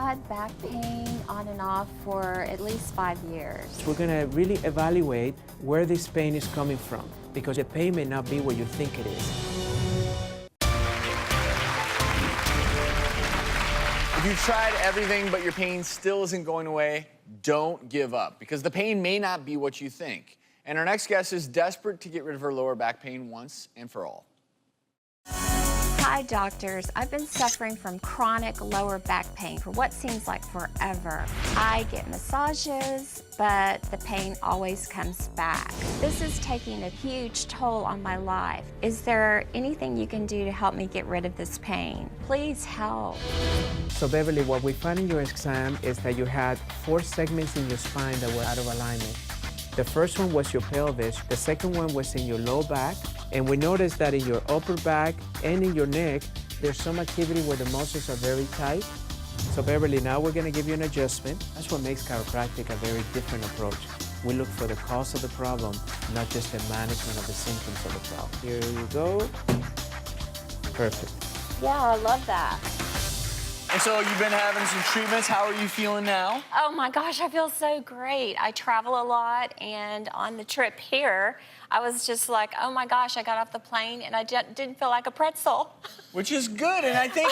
had back pain on and off for at least 5 years. We're going to really evaluate where this pain is coming from, because the pain may not be what you think it is. If you've tried everything but your pain still isn't going away, don't give up, because the pain may not be what you think. And our next guest is desperate to get rid of her lower back pain once and for all. Hi, doctors. I've been suffering from chronic lower back pain for what seems like forever. I get massages, but the pain always comes back. This is taking a huge toll on my life. Is there anything you can do to help me get rid of this pain? Please help. So Beverly, what we found in your exam is that you had 4 segments in your spine that were out of alignment. The first one was your pelvis, the second one was in your low back, and we noticed that in your upper back and in your neck, there's some activity where the muscles are very tight. So Beverly, now we're gonna give you an adjustment. That's what makes chiropractic a very different approach. We look for the cause of the problem, not just the management of the symptoms of the problem. Here you go. Perfect. Yeah, I love that. And so you've been having some treatments. How are you feeling now? Oh my gosh, I feel so great. I travel a lot, and on the trip here, I was just like, oh my gosh, I got off the plane and I didn't feel like a pretzel. Which is good, and I think,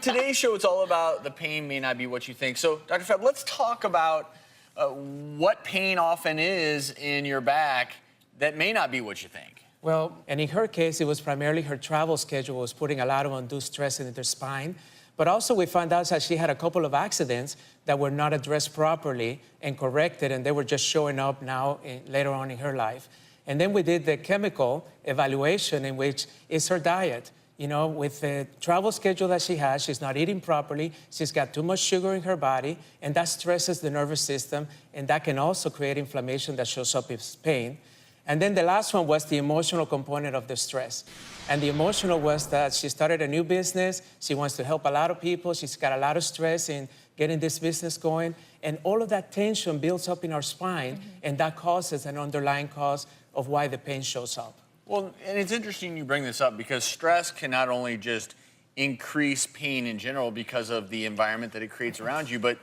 today's show, it's all about the pain may not be what you think. So, Dr. Feb, let's talk about what pain often is in your back that may not be what you think. Well, and in her case, it was primarily her travel schedule was putting a lot of undue stress into her spine. But also we found out that she had a couple of accidents that were not addressed properly and corrected, and they were just showing up now later on in her life. And then we did the chemical evaluation, in which is her diet. With the travel schedule that she has, she's not eating properly, she's got too much sugar in her body, and that stresses the nervous system, and that can also create inflammation that shows up as pain. And then the last one was the emotional component of the stress. And the emotional was that she started a new business, she wants to help a lot of people, she's got a lot of stress in getting this business going, and all of that tension builds up in our spine, and that causes an underlying cause of why the pain shows up. Well, and it's interesting you bring this up, because stress can not only just increase pain in general because of the environment that it creates around you, but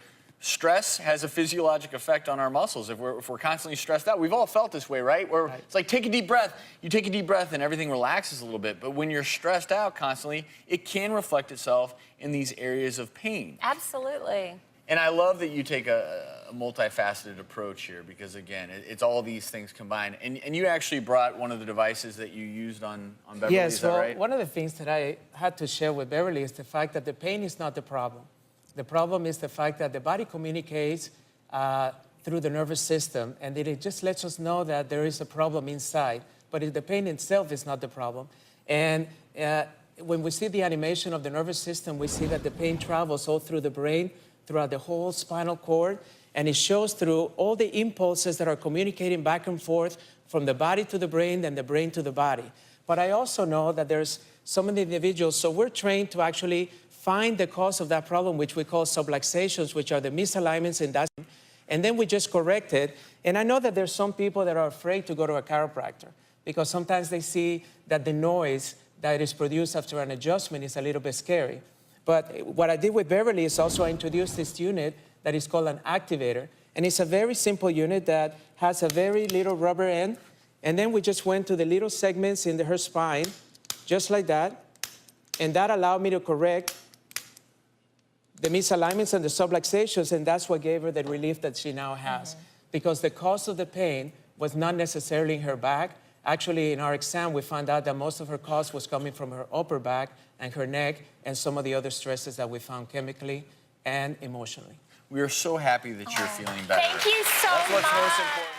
stress has a physiologic effect on our muscles. If we're constantly stressed out, we've all felt this way, right? It's like, take a deep breath. You take a deep breath and everything relaxes a little bit. But when you're stressed out constantly, it can reflect itself in these areas of pain. Absolutely. And I love that you take a multifaceted approach here, because again, it's all these things combined. And you actually brought one of the devices that you used on Beverly, yes, is that right? One of the things that I had to share with Beverly is the fact that the pain is not the problem. The problem is the fact that the body communicates through the nervous system, and it just lets us know that there is a problem inside. But the pain itself is not the problem. And when we see the animation of the nervous system, we see that the pain travels all through the brain, throughout the whole spinal cord, and it shows through all the impulses that are communicating back and forth from the body to the brain and the brain to the body. But I also know that there's so many individuals, so we're trained to actually find the cause of that problem, which we call subluxations, which are the misalignments in that, and then we just correct it. And I know that there's some people that are afraid to go to a chiropractor, because sometimes they see that the noise that is produced after an adjustment is a little bit scary. But what I did with Beverly is also I introduced this unit that is called an activator. And it's a very simple unit that has a very little rubber end. And then we just went to the little segments in her spine, just like that. And that allowed me to correct the misalignments and the subluxations, and that's what gave her the relief that she now has. Because the cause of the pain was not necessarily in her back. Actually, in our exam, we found out that most of her cause was coming from her upper back and her neck, and some of the other stresses that we found chemically and emotionally. We are so happy that you're feeling better. Thank you so much. That's what's most important.